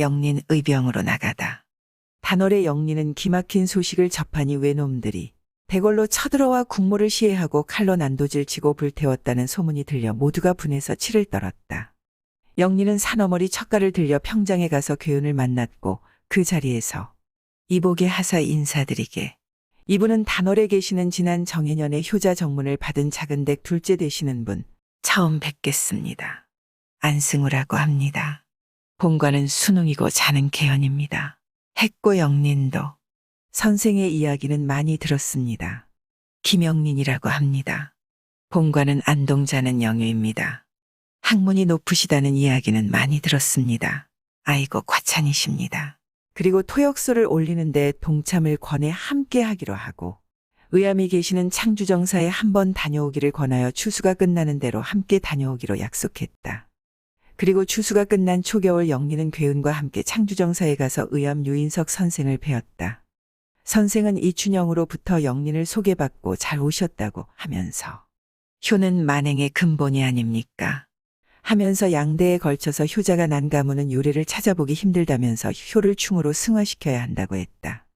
영린 의병으로 나가다. 단월에 영린은 기막힌 소식을 접하니 외놈들이 대궐로 쳐들어와 국모를 시해하고 칼로 난도질 치고 불태웠다는 소문이 들려 모두가 분해서 치를 떨었다. 영린은 산어머리 척가를 들려 평장에 가서 괴운을 만났고 그 자리에서 이복의 하사 인사드리게. 이분은 단월에 계시는 지난 정해년에 효자 정문을 받은 작은댁 둘째 되시는 분 처음 뵙겠습니다. 안승우라고 합니다. 본관은 순웅이고 자는 개연입니다. 했고 영린도 선생의 이야기는 많이 들었습니다. 김영린이라고 합니다. 본관은 안동자는 영유입니다. 학문이 높으시다는 이야기는 많이 들었습니다. 아이고 과찬이십니다. 그리고 토역소를 올리는데 동참을 권해 함께 하기로 하고 의암이 계시는 창주정사에 한번 다녀오기를 권하여 추수가 끝나는 대로 함께 다녀오기로 약속했다. 그리고 추수가 끝난 초겨울 영린은 괴운과 함께 창주정사에 가서 의암 유인석 선생을 뵈었다. 선생은 이춘영으로부터 영린을 소개받고 잘 오셨다고 하면서 효는 만행의 근본이 아닙니까? 하면서 양대에 걸쳐서 효자가 난 가문은 요래를 찾아보기 힘들다면서 효를 충으로 승화시켜야 한다고 했다.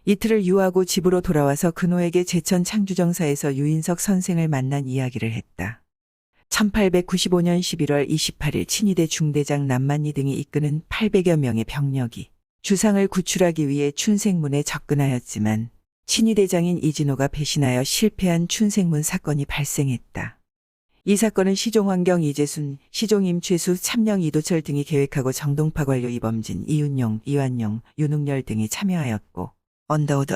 이틀을 유하고 집으로 돌아와서 근호에게 제천 창주정사에서 유인석 선생을 만난 이야기를 했다. 1895년 11월 28일 친위대 중대장 남만리 등이 이끄는 800여 명의 병력이 주상을 구출하기 위해 춘생문에 접근하였지만 친위대장인 이진호가 배신하여 실패한 춘생문 사건이 발생했다. 이 사건은 시종환경 이재순, 시종 임최수, 참령 이도철 등이 계획하고 정동파 관료 이범진, 이윤용, 이완용, 윤웅열 등이 참여하였고 언더우드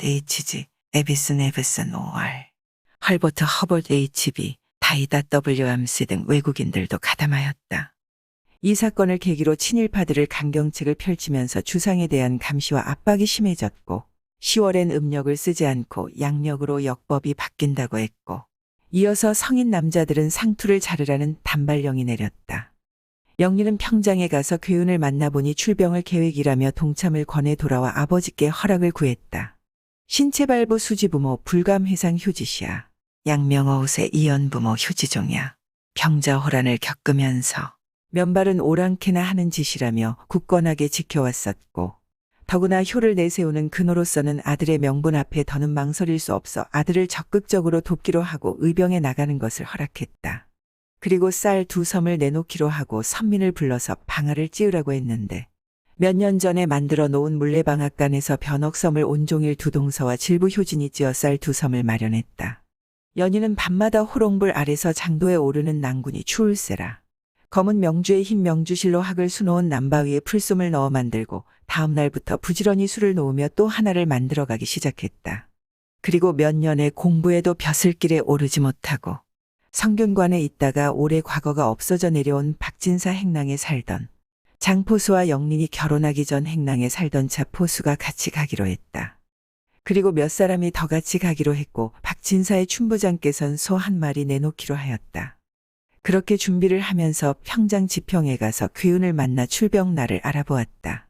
HG, 에비슨 OR, 헐버트 허버트 HB, 다이다 W 암스 등 외국인들도 가담하였다. 이 사건을 계기로 친일파들을 강경책을 펼치면서 주상에 대한 감시와 압박이 심해졌고 10월엔 음력을 쓰지 않고 양력으로 역법이 바뀐다고 했고 이어서 성인 남자들은 상투를 자르라는 단발령이 내렸다. 영린은 평장에 가서 괴운을 만나보니 출병을 계획이라며 동참을 권해 돌아와 아버지께 허락을 구했다. 신체발부 수지부모 불감회상 효지시야. 양명어웃의 이연부모 효지종야. 병자호란을 겪으면서 면발은 오랑캐나 하는 짓이라며 굳건하게 지켜왔었고 더구나 효를 내세우는 근호로서는 아들의 명분 앞에 더는 망설일 수 없어 아들을 적극적으로 돕기로 하고 의병에 나가는 것을 허락했다. 그리고 쌀 2섬을 내놓기로 하고 선민을 불러서 방아를 찌으라고 했는데 몇 년 전에 만들어 놓은 물레방앗간에서 벼넉섬을 온종일 두동서와 질부 효진이 찌어 쌀 2섬을 마련했다. 연희는 밤마다 호롱불 아래서 장도에 오르는 난군이 추울세라. 검은 명주에 흰 명주실로 학을 수놓은 남바 위에 풀솜을 넣어 만들고 다음 날부터 부지런히 술을 놓으며 또 하나를 만들어가기 시작했다. 그리고 몇 년의 공부에도 벼슬길에 오르지 못하고 성균관에 있다가 오래 과거가 없어져 내려온 박진사 행랑에 살던 장포수와 영린이 결혼하기 전 행랑에 살던 차포수가 같이 가기로 했다. 그리고 몇 사람이 더 같이 가기로 했고 박진사의 춘부장께선 소 한 마리 내놓기로 하였다. 그렇게 준비를 하면서 평장 지평에 가서 괴운을 만나 출병 날을 알아보았다.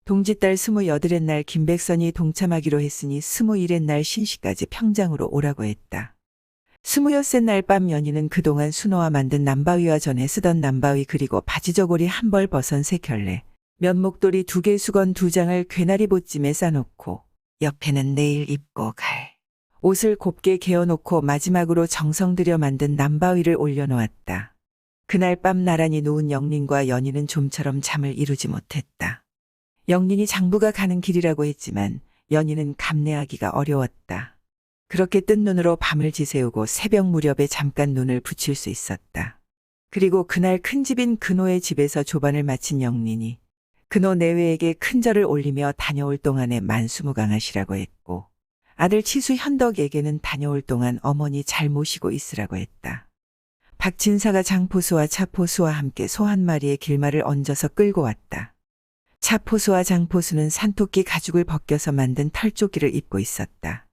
동짓달 28의 날 김백선이 동참하기로 했으니 21의 날 신시까지 평장으로 오라고 했다. 26의 날 밤 연희는 그동안 순호와 만든 남바위와 전에 쓰던 남바위 그리고 바지저고리 한 벌 버선 3켤레, 면목도리 2개 수건 2장을 괴나리 보찜에 싸놓고 옆에는 내일 입고 갈 옷을 곱게 개어놓고 마지막으로 정성 들여 만든 남바위를 올려놓았다. 그날 밤 나란히 누운 영린과 연희는 좀처럼 잠을 이루지 못했다. 영린이 장부가 가는 길이라고 했지만 연희는 감내하기가 어려웠다. 그렇게 뜬 눈으로 밤을 지새우고 새벽 무렵에 잠깐 눈을 붙일 수 있었다. 그리고 그날 큰 집인 근호의 집에서 조반을 마친 영린이 근호 내외에게 큰 절을 올리며 다녀올 동안에 만수무강하시라고 했고 아들 치수 현덕에게는 다녀올 동안 어머니 잘 모시고 있으라고 했다. 박진사가 장포수와 차포수와 함께 소 한 마리의 길마를 얹어서 끌고 왔다. 차포수와 장포수는 산토끼 가죽을 벗겨서 만든 털조끼를 입고 있었다.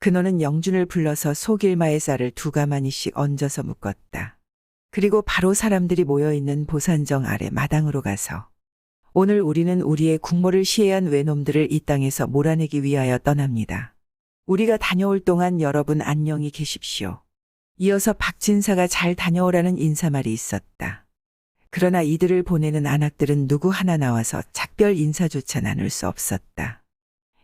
근호는 영준을 불러서 소 길마의 쌀을 2가마니씩 얹어서 묶었다. 그리고 바로 사람들이 모여있는 보산정 아래 마당으로 가서 오늘 우리는 우리의 국모를 시해한 외놈들을 이 땅에서 몰아내기 위하여 떠납니다. 우리가 다녀올 동안 여러분 안녕히 계십시오. 이어서 박진사가 잘 다녀오라는 인사말이 있었다. 그러나 이들을 보내는 안악들은 누구 하나 나와서 작별 인사조차 나눌 수 없었다.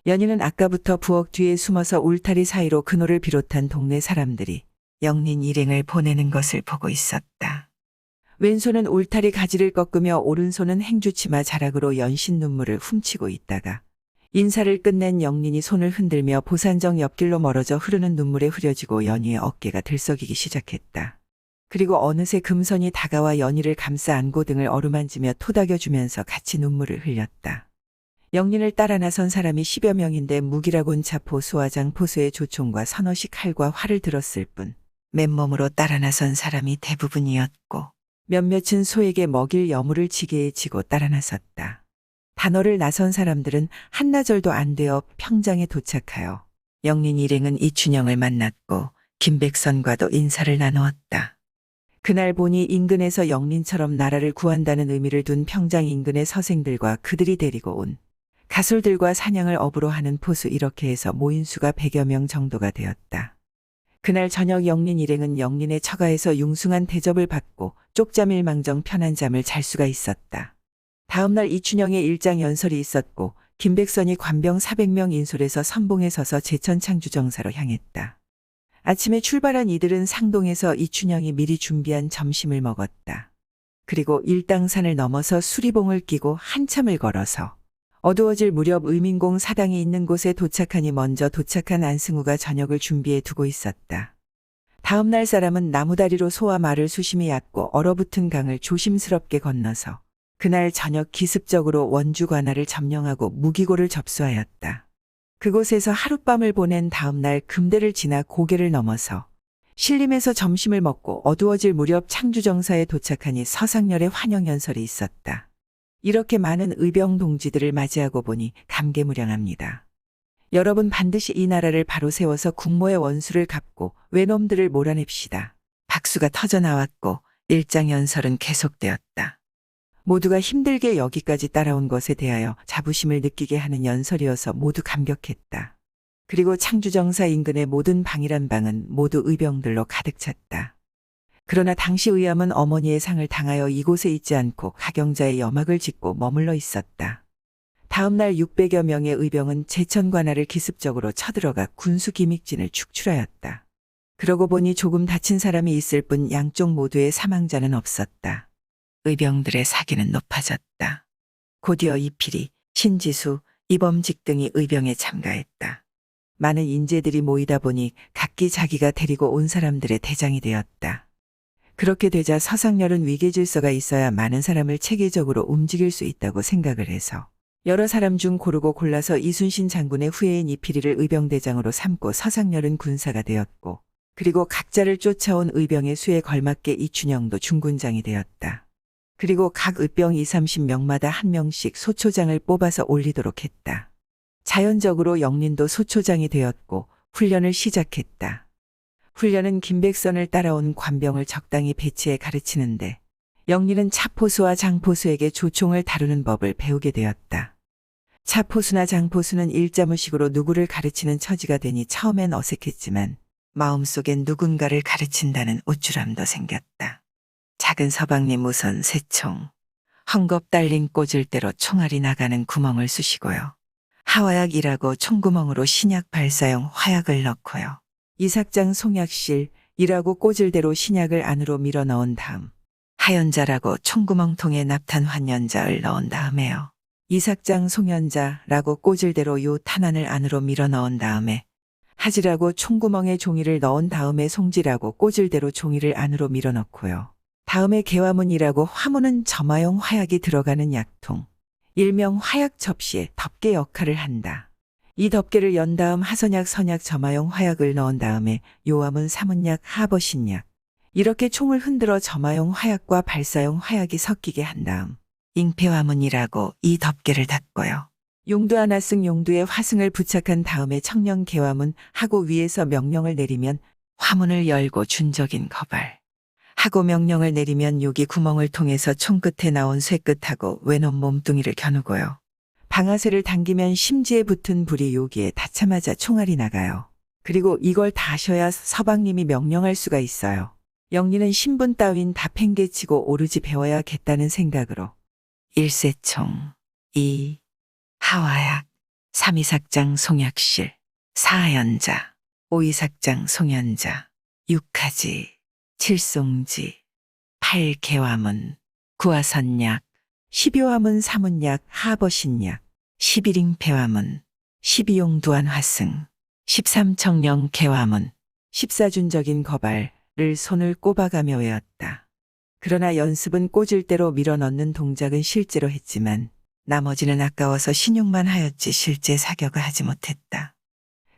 연희는 아까부터 부엌 뒤에 숨어서 울타리 사이로 그노를 비롯한 동네 사람들이 영린 일행을 보내는 것을 보고 있었다. 왼손은 울타리 가지를 꺾으며 오른손은 행주치마 자락으로 연신 눈물을 훔치고 있다가 인사를 끝낸 영린이 손을 흔들며 보산정 옆길로 멀어져 흐르는 눈물에 흐려지고 연희의 어깨가 들썩이기 시작했다. 그리고 어느새 금선이 다가와 연희를 감싸 안고 등을 어루만지며 토닥여주면서 같이 눈물을 흘렸다. 영린을 따라 나선 사람이 10여 명인데 무기라곤 차포 수화장 포수의 조총과 서너시 칼과 활을 들었을 뿐 맨몸으로 따라 나선 사람이 대부분이었고 몇몇은 소에게 먹일 여물을 지게에 지고 따라 나섰다. 단어를 나선 사람들은 한나절도 안 되어 평장에 도착하여 영린 일행은 이춘영을 만났고 김백선과도 인사를 나누었다. 그날 보니 인근에서 영린처럼 나라를 구한다는 의미를 둔 평장 인근의 서생들과 그들이 데리고 온 가솔들과 사냥을 업으로 하는 포수 이렇게 해서 모인 수가 100여 명 정도가 되었다. 그날 저녁 영린 일행은 영린의 처가에서 융숭한 대접을 받고 쪽잠일망정 편한 잠을 잘 수가 있었다. 다음날 이춘영의 일장 연설이 있었고 김백선이 관병 400명 인솔에서 선봉에 서서 제천 창주정사로 향했다. 아침에 출발한 이들은 상동에서 이춘영이 미리 준비한 점심을 먹었다. 그리고 일당산을 넘어서 수리봉을 끼고 한참을 걸어서 어두워질 무렵 의민공 사당이 있는 곳에 도착하니 먼저 도착한 안승우가 저녁을 준비해 두고 있었다. 다음 날 사람은 나무다리로 소와 말을 수심이 얕고 얼어붙은 강을 조심스럽게 건너서 그날 저녁 기습적으로 원주 관할을 점령하고 무기고를 접수하였다. 그곳에서 하룻밤을 보낸 다음 날 금대를 지나 고개를 넘어서 신림에서 점심을 먹고 어두워질 무렵 창주정사에 도착하니 서상렬의 환영연설이 있었다. 이렇게 많은 의병 동지들을 맞이하고 보니 감개무량합니다. 여러분 반드시 이 나라를 바로 세워서 국모의 원수를 갚고 외놈들을 몰아냅시다. 박수가 터져나왔고 일장연설은 계속되었다. 모두가 힘들게 여기까지 따라온 것에 대하여 자부심을 느끼게 하는 연설이어서 모두 감격했다. 그리고 창주정사 인근의 모든 방이란 방은 모두 의병들로 가득 찼다. 그러나 당시 의암은 어머니의 상을 당하여 이곳에 있지 않고 가경자의 여막을 짓고 머물러 있었다. 다음 날 600여 명의 의병은 제천 관할을 기습적으로 쳐들어가 군수 기믹진을 축출하였다. 그러고 보니 조금 다친 사람이 있을 뿐 양쪽 모두의 사망자는 없었다. 의병들의 사기는 높아졌다. 곧이어 이필이, 신지수, 이범직 등이 의병에 참가했다. 많은 인재들이 모이다 보니 각기 자기가 데리고 온 사람들의 대장이 되었다. 그렇게 되자 서상렬은 위계질서가 있어야 많은 사람을 체계적으로 움직일 수 있다고 생각을 해서 여러 사람 중 고르고 골라서 이순신 장군의 후예인 이필이를 의병대장으로 삼고 서상렬은 군사가 되었고 그리고 각자를 쫓아온 의병의 수에 걸맞게 이춘영도 중군장이 되었다. 그리고 각 의병 20-30명마다 한 명씩 소초장을 뽑아서 올리도록 했다. 자연적으로 영린도 소초장이 되었고 훈련을 시작했다. 훈련은 김백선을 따라온 관병을 적당히 배치해 가르치는데 영린은 차포수와 장포수에게 조총을 다루는 법을 배우게 되었다. 차포수나 장포수는 일자무식으로 누구를 가르치는 처지가 되니 처음엔 어색했지만 마음속엔 누군가를 가르친다는 우쭐함도 생겼다. 작은 서방님 우선 새총, 헝겊 달린 꽂을대로 총알이 나가는 구멍을 쑤시고요. 하화약이라고 총구멍으로 신약 발사용 화약을 넣고요. 이삭장 송약실이라고 꽂을대로 신약을 안으로 밀어 넣은 다음 하연자라고 총구멍통에 납탄 환연자를 넣은 다음에요. 이삭장 송연자라고 꽂을대로 요 탄환을 안으로 밀어 넣은 다음에 하지라고 총구멍에 종이를 넣은 다음에 송지라고 꽂을대로 종이를 안으로 밀어 넣고요. 다음에 개화문이라고 화문은 점화용 화약이 들어가는 약통, 일명 화약 접시에 덮개 역할을 한다. 이 덮개를 연 다음 하선약, 선약, 점화용 화약을 넣은 다음에 요암은 사문약, 하버신약 이렇게 총을 흔들어 점화용 화약과 발사용 화약이 섞이게 한 다음 잉패화문이라고 이 덮개를 닫고요. 용두 하나 쓴 용두에 화승을 부착한 다음에 청령 개화문 하고 위에서 명령을 내리면 화문을 열고 준적인 거발 하고 명령을 내리면 여기 구멍을 통해서 총 끝에 나온 쇠끝하고 외놈 몸뚱이를 겨누고요. 방아쇠를 당기면 심지에 붙은 불이 여기에 닿자마자 총알이 나가요. 그리고 이걸 다 하셔야 서방님이 명령할 수가 있어요. 영리는 신분 따윈 다 팽개치고 오로지 배워야겠다는 생각으로 1세총, 2. 하와약, 3이삭장 송약실, 4연자, 5이삭장 송연자, 6하지, 7송지, 8개화문, 9화선약, 12화문 사문약 하버신약, 11잉 배화문, 12용두한 화승, 13청령 개화문, 14준적인 거발을 손을 꼽아가며 외웠다. 그러나 연습은 꽂을 대로 밀어넣는 동작은 실제로 했지만 나머지는 아까워서 신용만 하였지 실제 사격을 하지 못했다.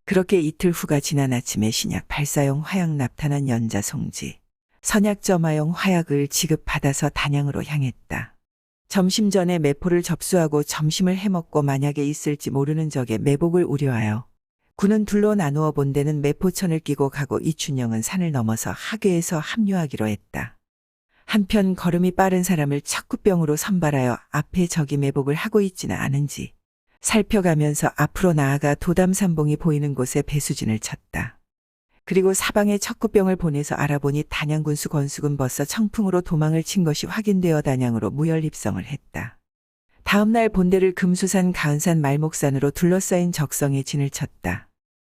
그렇게 이틀 후가 지난 아침에 신약 발사용 화약 납탄한 연자 송지, 선약 점화용 화약을 지급받아서 단양으로 향했다. 점심 전에 매포를 접수하고 점심을 해먹고 만약에 있을지 모르는 적에 매복을 우려하여 군은 둘로 나누어 본 데는 매포천을 끼고 가고 이춘영은 산을 넘어서 하계에서 합류하기로 했다. 한편 걸음이 빠른 사람을 척구병으로 선발하여 앞에 적이 매복을 하고 있지는 않은지 살펴가면서 앞으로 나아가 도담산봉이 보이는 곳에 배수진을 쳤다. 그리고 사방에 척구병을 보내서 알아보니 단양군수 권숙은 벌써 청풍으로 도망을 친 것이 확인되어 단양으로 무혈 입성을 했다. 다음 날 본대를 금수산 가은산 말목산으로 둘러싸인 적성에 진을 쳤다.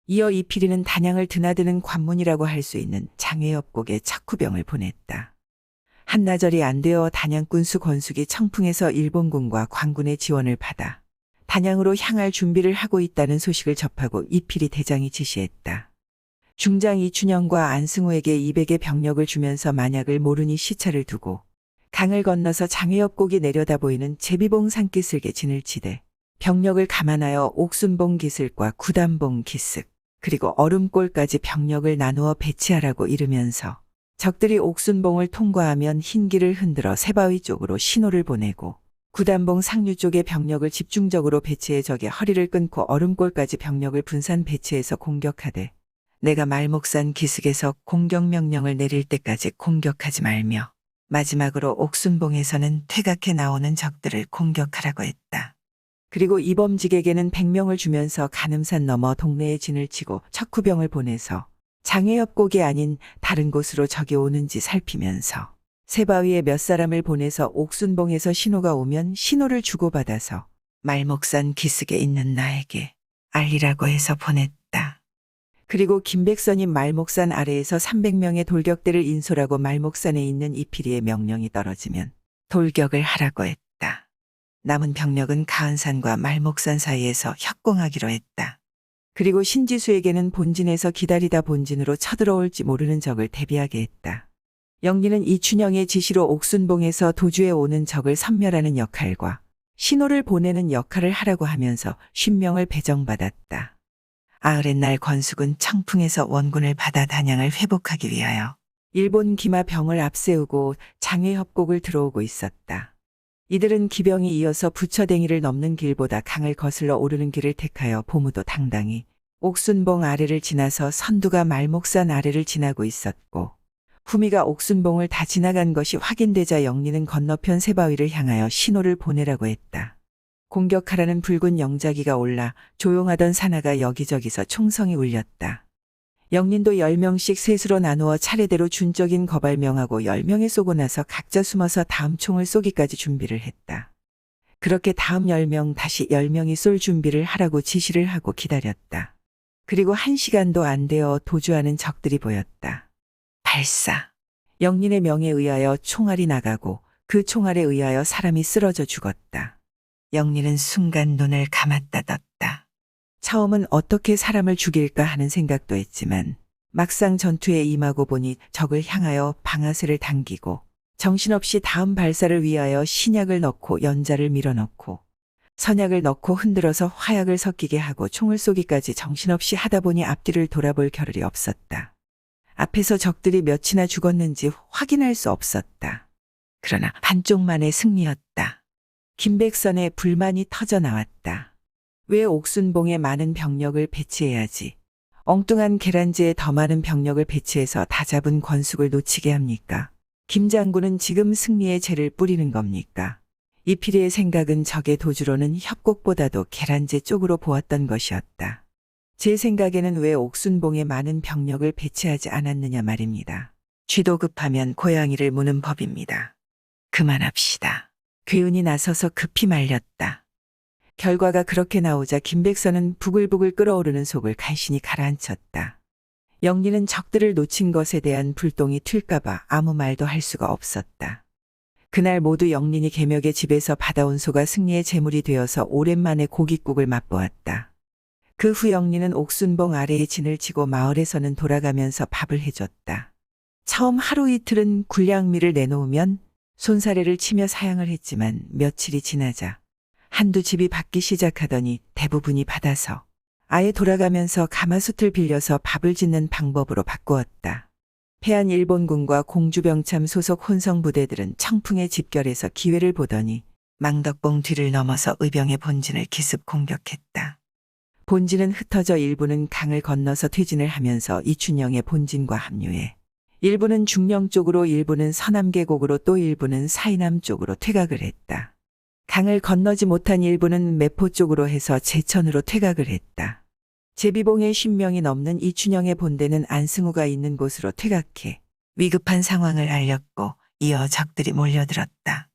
이어 이필이는 단양을 드나드는 관문이라고 할 수 있는 장외엽곡에 척구병을 보냈다. 한나절이 안 되어 단양군수 권숙이 청풍에서 일본군과 관군의 지원을 받아 단양으로 향할 준비를 하고 있다는 소식을 접하고 이필이 대장이 지시했다. 중장 이춘영과 안승호에게 200의 병력을 주면서 만약을 모르니 시차를 두고 강을 건너서 장외엽곡이 내려다 보이는 제비봉 산기슭에 진을 치되 병력을 감안하여 옥순봉 기슭과 구담봉 기슭 그리고 얼음골까지 병력을 나누어 배치하라고 이르면서 적들이 옥순봉을 통과하면 흰길을 흔들어 새바위 쪽으로 신호를 보내고 구담봉 상류 쪽에 병력을 집중적으로 배치해 적의 허리를 끊고 얼음골까지 병력을 분산 배치해서 공격하되 내가 말목산 기슭에서 공격 명령을 내릴 때까지 공격하지 말며 마지막으로 옥순봉에서는 퇴각해 나오는 적들을 공격하라고 했다. 그리고 이범직에게는 100명을 주면서 가늠산 넘어 동네에 진을 치고 척후병을 보내서 장외엽곡이 아닌 다른 곳으로 적이 오는지 살피면서 새바위에 몇 사람을 보내서 옥순봉에서 신호가 오면 신호를 주고받아서 말목산 기슭에 있는 나에게 알리라고 해서 보냈다. 그리고 김백선이 말목산 아래에서 300명의 돌격대를 인솔하고 말목산에 있는 이필이의 명령이 떨어지면 돌격을 하라고 했다. 남은 병력은 가은산과 말목산 사이에서 협공하기로 했다. 그리고 신지수에게는 본진에서 기다리다 본진으로 쳐들어올지 모르는 적을 대비하게 했다. 영리는 이춘영의 지시로 옥순봉에서 도주해 오는 적을 섬멸하는 역할과 신호를 보내는 역할을 하라고 하면서 50명을 배정받았다. 아흘의 날 권숙은 청풍에서 원군을 받아 단양을 회복하기 위하여 일본 기마병을 앞세우고 장외협곡을 들어오고 있었다. 이들은 기병이 이어서 부처댕이를 넘는 길보다 강을 거슬러 오르는 길을 택하여 보무도 당당히 옥순봉 아래를 지나서 선두가 말목산 아래를 지나고 있었고 후미가 옥순봉을 다 지나간 것이 확인되자 영리는 건너편 새바위를 향하여 신호를 보내라고 했다. 공격하라는 붉은 영자기가 올라 조용하던 산하가 여기저기서 총성이 울렸다. 영린도 10명씩 셋으로 나누어 차례대로 준적인 거발명하고 10명에 쏘고 나서 각자 숨어서 다음 총을 쏘기까지 준비를 했다. 그렇게 다음 10명 다시 10명이 쏠 준비를 하라고 지시를 하고 기다렸다. 그리고 1시간도 안 되어 도주하는 적들이 보였다. 발사. 영린의 명에 의하여 총알이 나가고 그 총알에 의하여 사람이 쓰러져 죽었다. 영린은 순간 눈을 감았다 떴다. 처음은 어떻게 사람을 죽일까 하는 생각도 했지만 막상 전투에 임하고 보니 적을 향하여 방아쇠를 당기고 정신없이 다음 발사를 위하여 신약을 넣고 연자를 밀어넣고 선약을 넣고 흔들어서 화약을 섞이게 하고 총을 쏘기까지 정신없이 하다 보니 앞뒤를 돌아볼 겨를이 없었다. 앞에서 적들이 몇이나 죽었는지 확인할 수 없었다. 그러나 반쪽만의 승리였다. 김백선의 불만이 터져 나왔다. 왜 옥순봉에 많은 병력을 배치해야지 엉뚱한 계란지에 더 많은 병력을 배치해서 다 잡은 권숙을 놓치게 합니까? 김 장군은 지금 승리의 죄를 뿌리는 겁니까? 이필이의 생각은 적의 도주로는 협곡보다도 계란제 쪽으로 보았던 것이었다. 제 생각에는 왜 옥순봉에 많은 병력을 배치하지 않았느냐 말입니다. 쥐도 급하면 고양이를 무는 법입니다. 그만합시다. 괴운이 나서서 급히 말렸다. 결과가 그렇게 나오자 김백선은 부글부글 끓어오르는 속을 간신히 가라앉혔다. 영리는 적들을 놓친 것에 대한 불똥이 튈까봐 아무 말도 할 수가 없었다. 그날 모두 영린이 개명의 집에서 받아온 소가 승리의 제물이 되어서 오랜만에 고깃국을 맛보았다. 그 후 영린은 옥순봉 아래에 진을 치고 마을에서는 돌아가면서 밥을 해줬다. 처음 하루 이틀은 군량미를 내놓으면 손사래를 치며 사양을 했지만 며칠이 지나자 한두 집이 받기 시작하더니 대부분이 받아서 아예 돌아가면서 가마솥을 빌려서 밥을 짓는 방법으로 바꾸었다. 패한 일본군과 공주병참 소속 혼성부대들은 청풍에 집결해서 기회를 보더니 망덕봉 뒤를 넘어서 의병의 본진을 기습 공격했다. 본진은 흩어져 일부는 강을 건너서 퇴진을 하면서 이춘영의 본진과 합류해 일부는 중령 쪽으로 일부는 서남계곡으로 또 일부는 사이남 쪽으로 퇴각을 했다. 강을 건너지 못한 일부는 매포 쪽으로 해서 제천으로 퇴각을 했다. 제비봉의 10명이 넘는 이춘영의 본대는 안승우가 있는 곳으로 퇴각해 위급한 상황을 알렸고 이어 적들이 몰려들었다.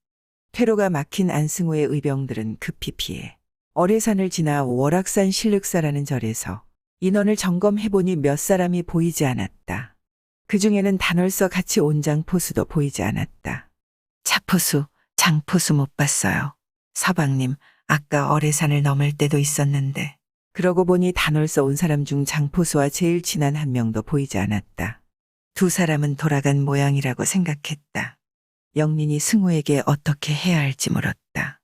퇴로가 막힌 안승우의 의병들은 급히 피해 어뢰산을 지나 월악산 실륵사라는 절에서 인원을 점검해보니 몇 사람이 보이지 않았다. 그 중에는 단월서 같이 온 장포수도 보이지 않았다. 차포수, 장포수 못 봤어요. 서방님, 아까 어뢰산을 넘을 때도 있었는데. 그러고 보니 단월서 온 사람 중 장포수와 제일 친한 한 명도 보이지 않았다. 두 사람은 돌아간 모양이라고 생각했다. 영린이 승우에게 어떻게 해야 할지 물었다.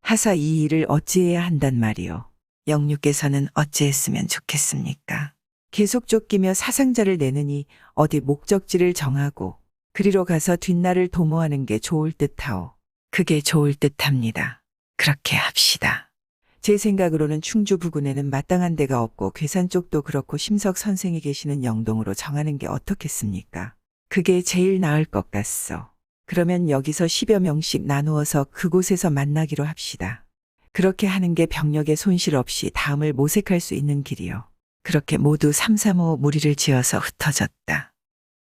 하사 이 일을 어찌해야 한단 말이오. 영유께서는 어찌했으면 좋겠습니까? 계속 쫓기며 사상자를 내느니 어디 목적지를 정하고 그리로 가서 뒷날을 도모하는 게 좋을 듯하오. 그게 좋을 듯합니다. 그렇게 합시다. 제 생각으로는 충주 부근에는 마땅한 데가 없고 괴산 쪽도 그렇고 심석 선생이 계시는 영동으로 정하는 게 어떻겠습니까? 그게 제일 나을 것 같소. 그러면 여기서 10여 명씩 나누어서 그곳에서 만나기로 합시다. 그렇게 하는 게 병력의 손실 없이 다음을 모색할 수 있는 길이요. 그렇게 모두 335 무리를 지어서 흩어졌다.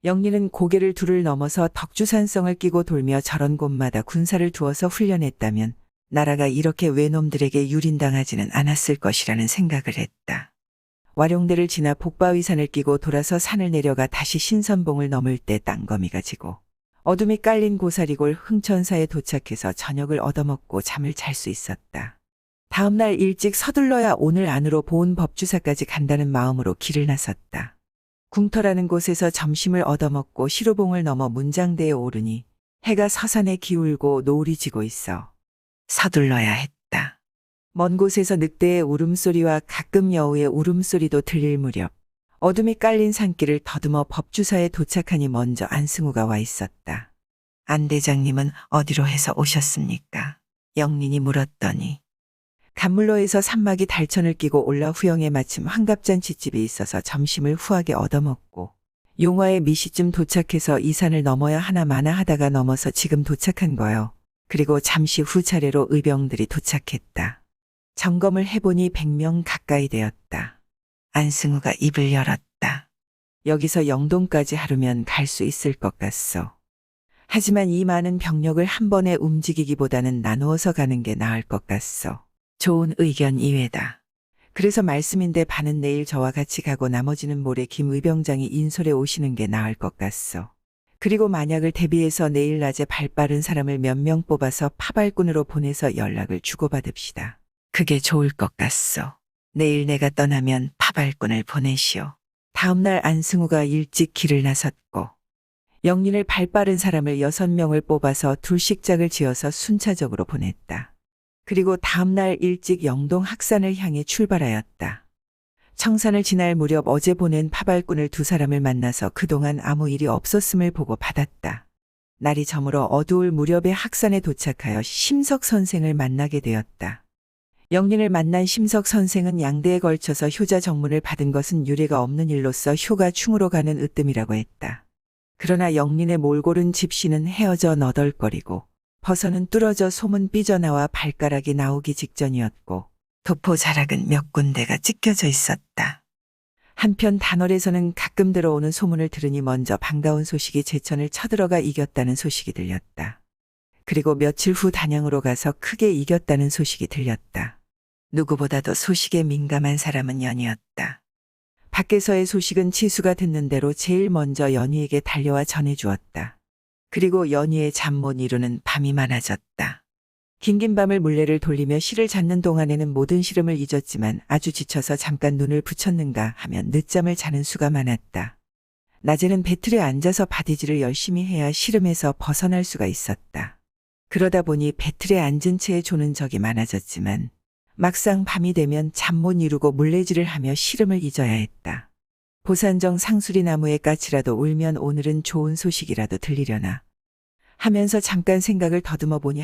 영리는 고개를 둘을 넘어서 덕주산성을 끼고 돌며 저런 곳마다 군사를 두어서 훈련했다면 나라가 이렇게 외놈들에게 유린당하지는 않았을 것이라는 생각을 했다. 와룡대를 지나 복바위산을 끼고 돌아서 산을 내려가 다시 신선봉을 넘을 때 땅거미가 지고 어둠이 깔린 고사리골 흥천사에 도착해서 저녁을 얻어먹고 잠을 잘 수 있었다. 다음 날 일찍 서둘러야 오늘 안으로 보은 법주사까지 간다는 마음으로 길을 나섰다. 궁터라는 곳에서 점심을 얻어먹고 시로봉을 넘어 문장대에 오르니 해가 서산에 기울고 노을이 지고 있어 서둘러야 했다. 먼 곳에서 늑대의 울음소리와 가끔 여우의 울음소리도 들릴 무렵 어둠이 깔린 산길을 더듬어 법주사에 도착하니 먼저 안승우가 와 있었다. 안 대장님은 어디로 해서 오셨습니까? 영린이 물었더니 간물로에서 산막이 달천을 끼고 올라 후영에 마침 환갑잔치집이 있어서 점심을 후하게 얻어먹고 용화의 미시쯤 도착해서 이 산을 넘어야 하나 마나 하다가 넘어서 지금 도착한 거요. 그리고 잠시 후 차례로 의병들이 도착했다. 점검을 해보니 100명 가까이 되었다. 안승우가 입을 열었다. 여기서 영동까지 하루면 갈 수 있을 것 같소. 하지만 이 많은 병력을 한 번에 움직이기보다는 나누어서 가는 게 나을 것 같소. 좋은 의견 이외다. 그래서 말씀인데 반은 내일 저와 같이 가고 나머지는 모레 김 의병장이 인솔에 오시는 게 나을 것 같소. 그리고 만약을 대비해서 내일 낮에 발 빠른 사람을 몇 명 뽑아서 파발꾼으로 보내서 연락을 주고받읍시다. 그게 좋을 것 같소. 내일 내가 떠나면 파발꾼을 보내시오. 다음 날 안승우가 일찍 길을 나섰고 영린을 발 빠른 사람을 6명을 뽑아서 둘씩 짝을 지어서 순차적으로 보냈다. 그리고 다음 날 일찍 영동 학산을 향해 출발하였다. 청산을 지날 무렵 어제 보낸 파발꾼을 두 사람을 만나서 그동안 아무 일이 없었음을 보고 받았다. 날이 저물어 어두울 무렵에 학산에 도착하여 심석 선생을 만나게 되었다. 영린을 만난 심석 선생은 양대에 걸쳐서 효자 정문을 받은 것은 유례가 없는 일로서 효가 충으로 가는 으뜸이라고 했다. 그러나 영린의 몰골은 집시는 헤어져 너덜거리고 버선은 뚫어져 솜은 삐져나와 발가락이 나오기 직전이었고 도포 자락은 몇 군데가 찢겨져 있었다. 한편 단월에서는 가끔 들어오는 소문을 들으니 먼저 반가운 소식이 제천을 쳐들어가 이겼다는 소식이 들렸다. 그리고 며칠 후 단양으로 가서 크게 이겼다는 소식이 들렸다. 누구보다도 소식에 민감한 사람은 연희였다. 밖에서의 소식은 치수가 듣는 대로 제일 먼저 연희에게 달려와 전해주었다. 그리고 연희의 잠 못 이루는 밤이 많아졌다. 긴긴 밤을 물레를 돌리며 실을 잡는 동안에는 모든 시름을 잊었지만 아주 지쳐서 잠깐 눈을 붙였는가 하면 늦잠을 자는 수가 많았다. 낮에는 배틀에 앉아서 바디질을 열심히 해야 시름에서 벗어날 수가 있었다. 그러다 보니 배틀에 앉은 채 조는 적이 많아졌지만 막상 밤이 되면 잠 못 이루고 물레질을 하며 시름을 잊어야 했다. 보산정 상수리 나무의 까치라도 울면 오늘은 좋은 소식이라도 들리려나 하면서 잠깐 생각을 더듬어 보니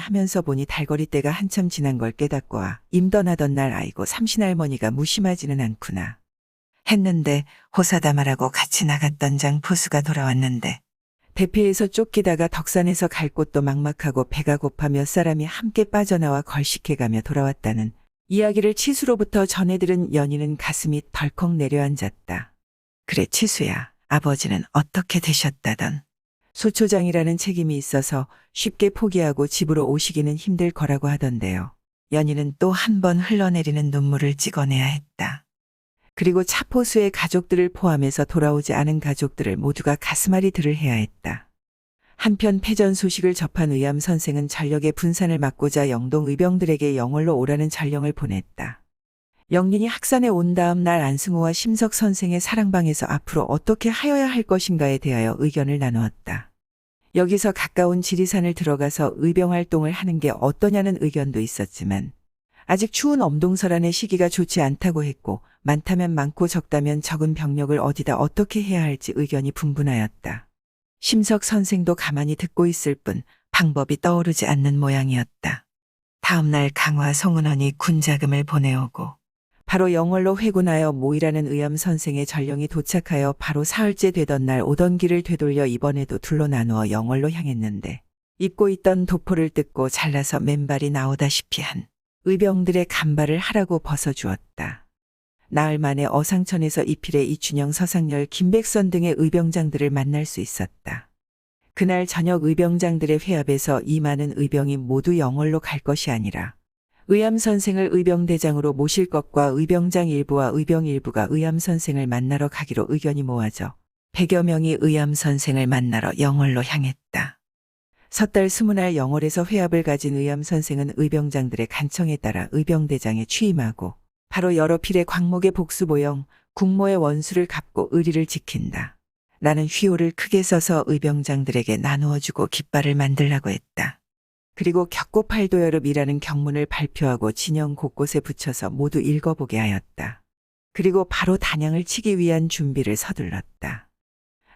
달거리 때가 한참 지난 걸 깨닫고 임던하던 날 아이고 삼신할머니가 무심하지는 않구나 했는데 호사다마라고 같이 나갔던 장포수가 돌아왔는데 대피에서 쫓기다가 덕산에서 갈 곳도 막막하고 배가 고파 몇 사람이 함께 빠져나와 걸식해가며 돌아왔다는 이야기를 치수로부터 전해들은 연희는 가슴이 덜컥 내려앉았다. 그래 치수야, 아버지는 어떻게 되셨다던. 소초장이라는 책임이 있어서 쉽게 포기하고 집으로 오시기는 힘들 거라고 하던데요. 연희는 또 한 번 흘러내리는 눈물을 찍어내야 했다. 그리고 차포수의 가족들을 포함해서 돌아오지 않은 가족들을 모두가 가슴앓이 들을 해야 했다. 한편 패전 소식을 접한 의암 선생은 전력의 분산을 막고자 영동 의병들에게 영월로 오라는 전령을 보냈다. 영린이 학산에 온 다음 날 안승우와 심석 선생의 사랑방에서 앞으로 어떻게 하여야 할 것인가에 대하여 의견을 나누었다. 여기서 가까운 지리산을 들어가서 의병활동을 하는 게 어떠냐는 의견도 있었지만 아직 추운 엄동설안의 시기가 좋지 않다고 했고 많다면 많고 적다면 적은 병력을 어디다 어떻게 해야 할지 의견이 분분하였다. 심석 선생도 가만히 듣고 있을 뿐 방법이 떠오르지 않는 모양이었다. 다음 날 강화 송은헌이 군자금을 보내오고 바로 영월로 회군하여 모이라는 의암 선생의 전령이 도착하여 바로 사흘째 되던 날 오던 길을 되돌려 이번에도 둘로 나누어 영월로 향했는데 입고 있던 도포를 뜯고 잘라서 맨발이 나오다시피 한 의병들의 간발을 하라고 벗어주었다. 나흘 만에 어상천에서 이필의 이춘영, 서상열, 김백선 등의 의병장들을 만날 수 있었다. 그날 저녁 의병장들의 회합에서 이 많은 의병이 모두 영월로 갈 것이 아니라 의암 선생을 의병대장으로 모실 것과 의병장 일부와 의병 일부가 의암 선생을 만나러 가기로 의견이 모아져 100여 명이 의암 선생을 만나러 영월로 향했다. 섣달 20날 영월에서 회합을 가진 의암 선생은 의병장들의 간청에 따라 의병대장에 취임하고 바로 여러 필의 광목의 복수보영, 국모의 원수를 갚고 의리를 지킨다. 라는 휘호를 크게 써서 의병장들에게 나누어주고 깃발을 만들라고 했다. 그리고 격고팔도여릅이라는 경문을 발표하고 진영 곳곳에 붙여서 모두 읽어보게 하였다. 그리고 바로 단양을 치기 위한 준비를 서둘렀다.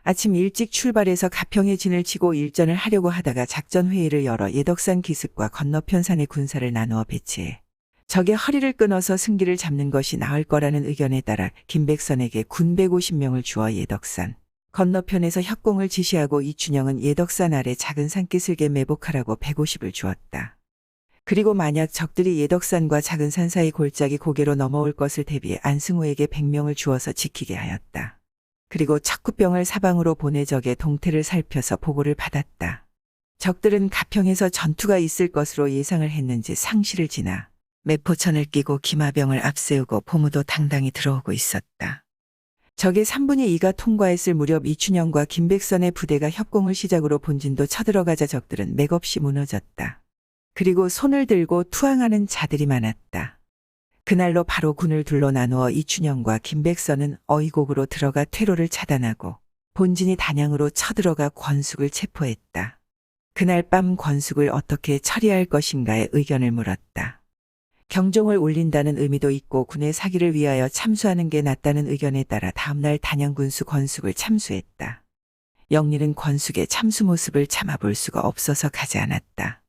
아침 일찍 출발해서 가평에 진을 치고 일전을 하려고 하다가 작전회의를 열어 예덕산 기슭과 건너편 산의 군사를 나누어 배치해 적의 허리를 끊어서 승기를 잡는 것이 나을 거라는 의견에 따라 김백선에게 군 150명을 주어 예덕산 건너편에서 협공을 지시하고 이춘영은 예덕산 아래 작은 산기슭에 매복하라고 150을 주었다. 그리고 만약 적들이 예덕산과 작은 산 사이 골짜기 고개로 넘어올 것을 대비해 안승우에게 100명을 주어서 지키게 하였다. 그리고 척구병을 사방으로 보내 적의 동태를 살펴서 보고를 받았다. 적들은 가평에서 전투가 있을 것으로 예상을 했는지 상시를 지나 매포천을 끼고 기마병을 앞세우고 보무도 당당히 들어오고 있었다. 적의 3분의 2가 통과했을 무렵 이춘영과 김백선의 부대가 협공을 시작으로 본진도 쳐들어가자 적들은 맥없이 무너졌다. 그리고 손을 들고 투항하는 자들이 많았다. 그날로 바로 군을 둘로 나누어 이춘영과 김백선은 어이곡으로 들어가 퇴로를 차단하고 본진이 단양으로 쳐들어가 권숙을 체포했다. 그날 밤 권숙을 어떻게 처리할 것인가에 의견을 물었다. 경종을 울린다는 의미도 있고 군의 사기를 위하여 참수하는 게 낫다는 의견에 따라 다음날 단양군수 권숙을 참수했다. 영리는 권숙의 참수 모습을 참아볼 수가 없어서 가지 않았다.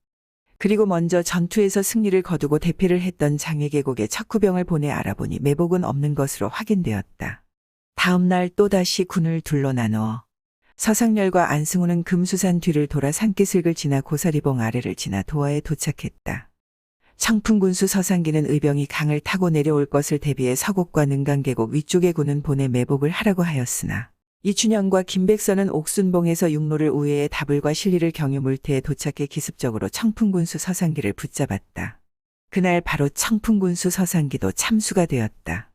그리고 먼저 전투에서 승리를 거두고 대피를 했던 장해계곡에 척후병을 보내 알아보니 매복은 없는 것으로 확인되었다. 다음날 또다시 군을 둘로 나누어 서상열과 안승우는 금수산 뒤를 돌아 산기슭을 지나 고사리봉 아래를 지나 도하에 도착했다. 청풍군수 서상기는 의병이 강을 타고 내려올 것을 대비해 서곡과 능강계곡 위쪽의 군은 본에 매복을 하라고 하였으나 이춘영과 김백선은 옥순봉에서 육로를 우회해 다불과 신리를 경유 물태에 도착해 기습적으로 청풍군수 서상기를 붙잡았다. 그날 바로 청풍군수 서상기도 참수가 되었다.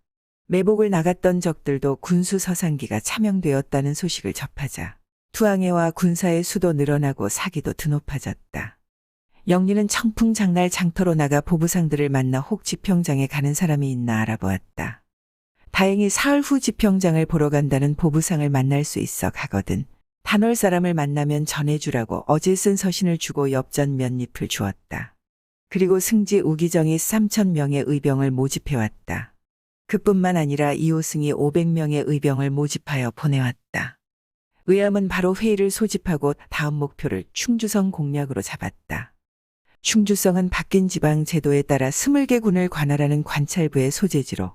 매복을 나갔던 적들도 군수 서상기가 참영되었다는 소식을 접하자 투항해와 군사의 수도 늘어나고 사기도 드높아졌다. 영리는 청풍 장날 장터로 나가 보부상들을 만나 혹 지평장에 가는 사람이 있나 알아보았다. 다행히 사흘 후 지평장을 보러 간다는 보부상을 만날 수 있어 가거든 단월 사람을 만나면 전해주라고 어제 쓴 서신을 주고 엽전 몇 잎을 주었다. 그리고 승지 우기정이 3,000명의 의병을 모집해왔다. 그뿐만 아니라 이호승이 500명의 의병을 모집하여 보내왔다. 의암은 바로 회의를 소집하고 다음 목표를 충주성 공략으로 잡았다. 충주성은 바뀐 지방 제도에 따라 20개 군을 관할하는 관찰부의 소재지로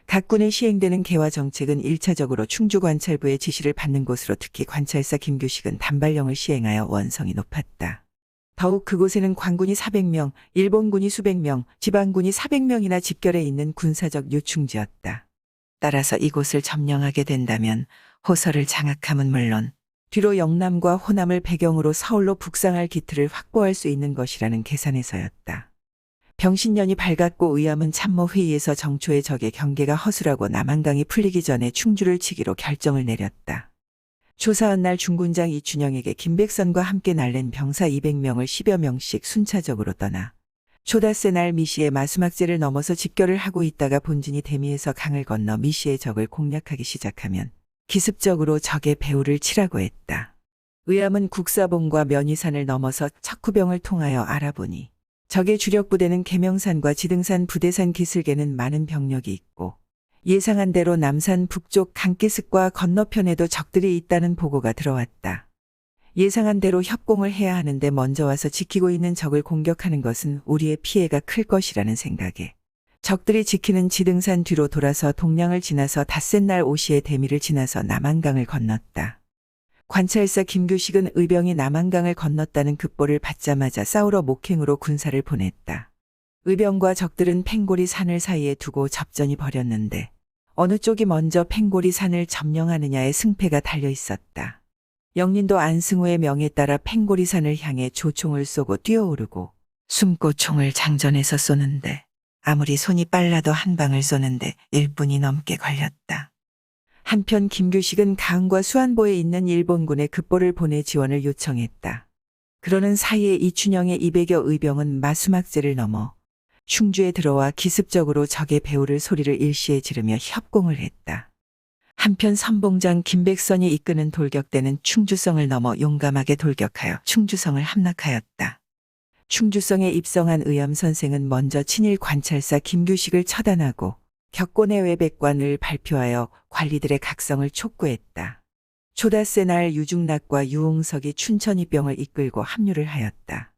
각 군에 시행되는 개화 정책은 1차적으로 충주관찰부의 지시를 받는 곳으로 특히 관찰사 김규식은 단발령을 시행하여 원성이 높았다. 더욱 그곳에는 관군이 400명, 일본군이 수백 명, 지방군이 400명이나 집결해 있는 군사적 요충지였다. 따라서 이곳을 점령하게 된다면 호서를 장악함은 물론 뒤로 영남과 호남을 배경으로 서울로 북상할 기틀을 확보할 수 있는 것이라는 계산에서였다. 병신년이 밝았고 의암은 참모회의에서 정초의 적의 경계가 허술하고 남한강이 풀리기 전에 충주를 치기로 결정을 내렸다. 조사한 날 중군장 이춘영에게 김백선과 함께 날랜 병사 200명을 10여 명씩 순차적으로 떠나 초닷새 날 미시의 마수막제를 넘어서 집결을 하고 있다가 본진이 대미에서 강을 건너 미시의 적을 공략하기 시작하면 기습적으로 적의 배후를 치라고 했다. 의암은 국사봉과 면위산을 넘어서 척후병을 통하여 알아보니 적의 주력 부대는 계명산과 지등산 부대산 기슭에는 많은 병력이 있고 예상한 대로 남산 북쪽 강기슭과 건너편에도 적들이 있다는 보고가 들어왔다. 예상한 대로 협공을 해야 하는데 먼저 와서 지키고 있는 적을 공격하는 것은 우리의 피해가 클 것이라는 생각에 적들이 지키는 지등산 뒤로 돌아서 동량을 지나서 닷새 날 오시에 대미를 지나서 남한강을 건넜다. 관찰사 김규식은 의병이 남한강을 건넜다는 급보를 받자마자 싸우러 목행으로 군사를 보냈다. 의병과 적들은 팽고리 산을 사이에 두고 접전이 벌였는데 어느 쪽이 먼저 팽고리 산을 점령하느냐에 승패가 달려 있었다. 영린도 안승우의 명에 따라 팽고리 산을 향해 조총을 쏘고 뛰어오르고 숨고 총을 장전해서 쏘는데 아무리 손이 빨라도 한 방을 쏘는데 1분이 넘게 걸렸다. 한편 김규식은 가흥과 수안보에 있는 일본군에 급보를 보내 지원을 요청했다. 그러는 사이에 이춘영의 200여 의병은 마수막제를 넘어 충주에 들어와 기습적으로 적의 배후를 소리를 일시에 지르며 협공을 했다. 한편 선봉장 김백선이 이끄는 돌격대는 충주성을 넘어 용감하게 돌격하여 충주성을 함락하였다. 충주성에 입성한 의암 선생은 먼저 친일 관찰사 김규식을 처단하고 격곤의 외백관을 발표하여 관리들의 각성을 촉구했다. 초닷새 날 유중락과 유홍석이 춘천이병을 이끌고 합류를 하였다.